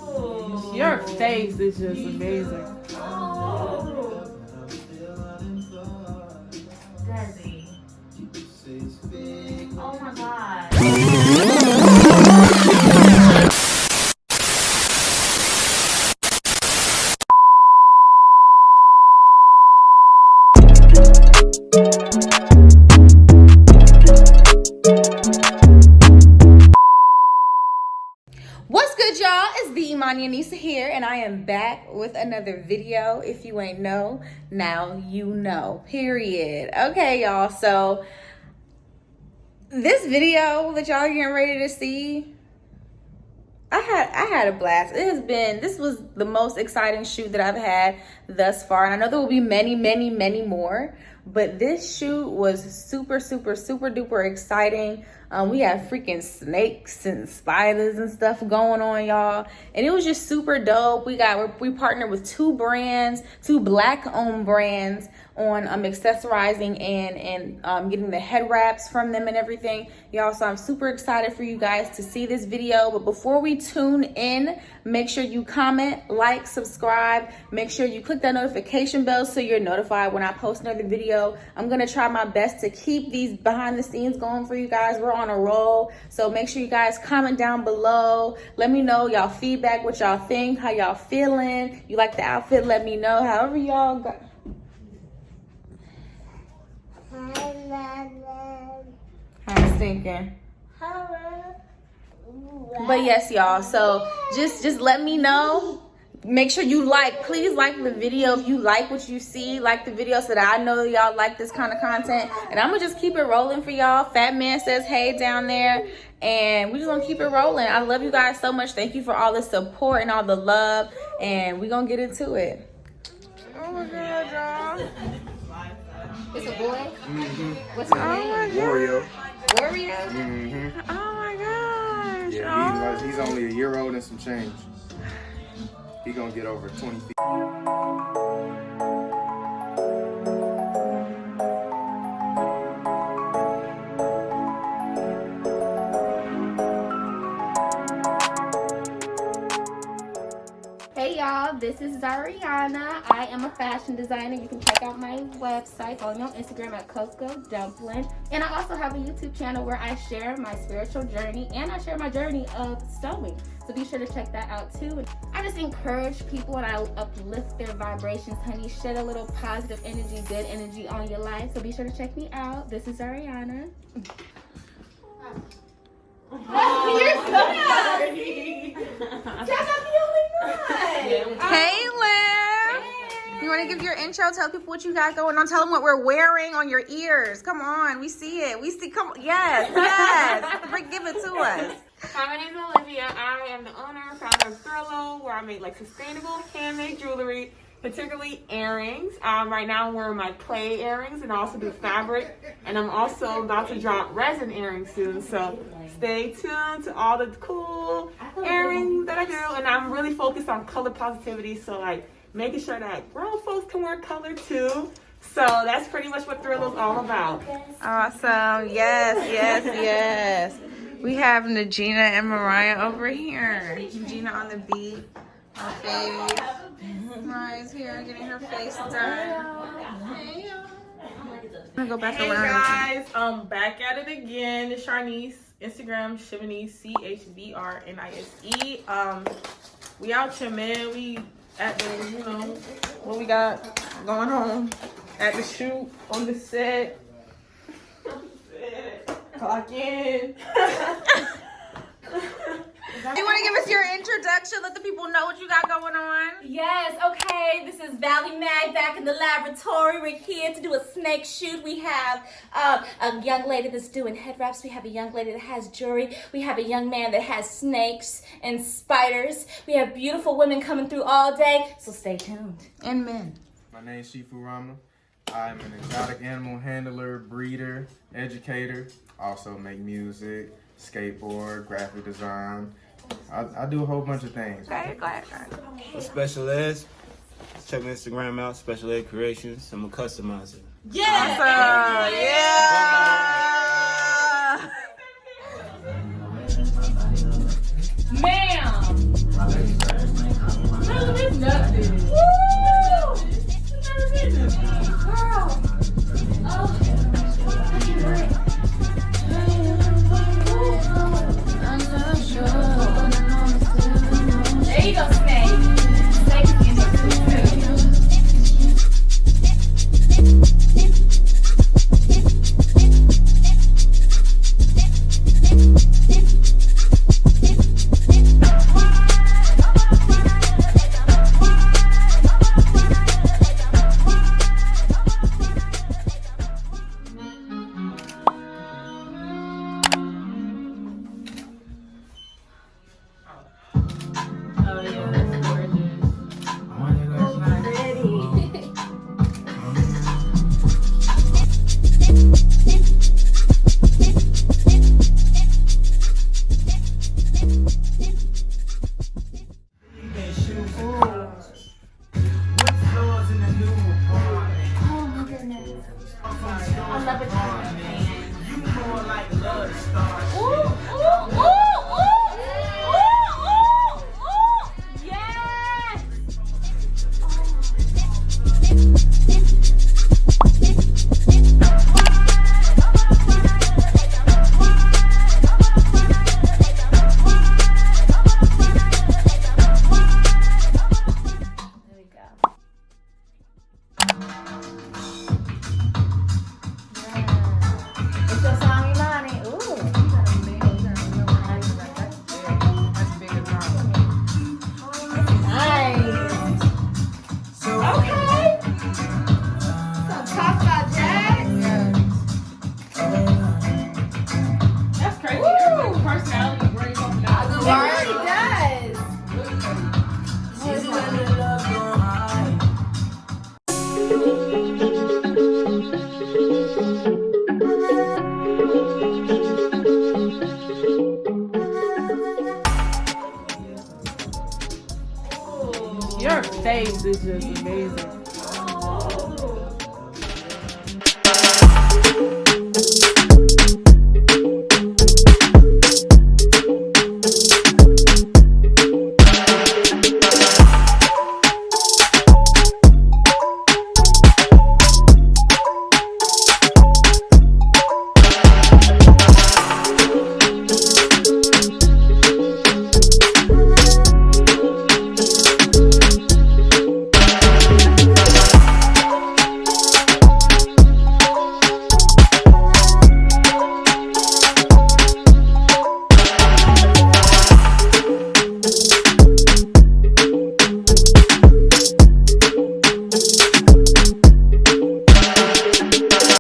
Oh. Your face is just amazing. Oh. Desi. Oh my God. What's good, y'all? It's TheeImaniAnisa here, and I am back with another video. If you ain't know, now you know, period. Okay, y'all, so this video that y'all are getting ready to see, I had a blast. This was the most exciting shoot that I've had thus far, and I know there will be many, many, many more, but this shoot was super, super, super duper exciting. We had freaking snakes and spiders and stuff going on, y'all, and it was just super dope. We partnered with two Black-owned brands on accessorizing and getting the head wraps from them and everything, y'all. So I'm super excited for you guys to see this video. But before we tune in, make sure you comment, like, subscribe. Make sure you click that notification bell so you're notified when I post another video. I'm gonna try my best to keep these behind the scenes going for you guys. We're on a roll, so make sure you guys comment down below. Let me know y'all feedback, what y'all think, how y'all feeling. You like the outfit, let me know. However y'all got. I'm thinking. But yes, y'all, so just let me know. Make sure you please like the video if you like what you see. Like the video so that I know y'all like this kind of content, and I'm gonna just keep it rolling for y'all. Fat Man says hey down there, and we just gonna keep it rolling. I love you guys so much. Thank you for all the support and all the love, and we gonna get into it. Oh my God, y'all. It's a boy? Mm-hmm. What's his name? Wario. Wario? Mm-hmm. Oh my gosh. Yeah, he's only a year old and some change. He gonna get over 20 feet. Hey y'all, this is Zariana. I am a fashion designer. You can check out my website. Follow me on Instagram at Costco Dumpling. And I also have a YouTube channel where I share my spiritual journey and I share my journey of sewing. So be sure to check that out too. I just encourage people and I uplift their vibrations, honey. Shed a little positive energy, good energy on your life. So be sure to check me out. This is Zariana. Oh, you're so happy. Hey, Lim. You want to give your intro? Tell people what you got going on. Tell them what we're wearing on your ears. Come on, we see it. We see. Come. Yes. Give it to us. Hi, my name is Olivia. I am the owner and founder of Thrillo, where I make sustainable handmade jewelry, particularly earrings. Right now I'm wearing my clay earrings and I also do fabric, and I'm also about to drop resin earrings soon. So stay tuned to all the cool earrings that I do, and I'm really focused on color positivity. So making sure that grown folks can wear color too. So that's pretty much what Thrillo's all about. Awesome. Yes. We have Najina and Mariah over here. Najina on the beat. Our baby. Mariah's here getting her face done. Hey, y'all. I'm gonna go back Hey around. guys, I'm back at it again. It's Charnise. Instagram, Chivnise, CHVRNISE. We out here, man. We at the, what we got going on at the shoot, on the set. Clock in. You want to give us your introduction? Let the people know what you got going on. Yes, okay, this is Valley Mag back in the laboratory. We're here to do a snake shoot. We have a young lady that's doing head wraps. We have a young lady that has jewelry. We have a young man that has snakes and spiders. We have beautiful women coming through all day, so stay tuned. And men. My name's Shifu Rama. I'm an exotic animal handler, breeder, educator. Also make music, skateboard, graphic design. I do a whole bunch of things. Glad. Special Ed. Check my Instagram out, Special Ed Creations. I'm a customizer. Yeah! Awesome. Yeah! Right, Your face is just amazing.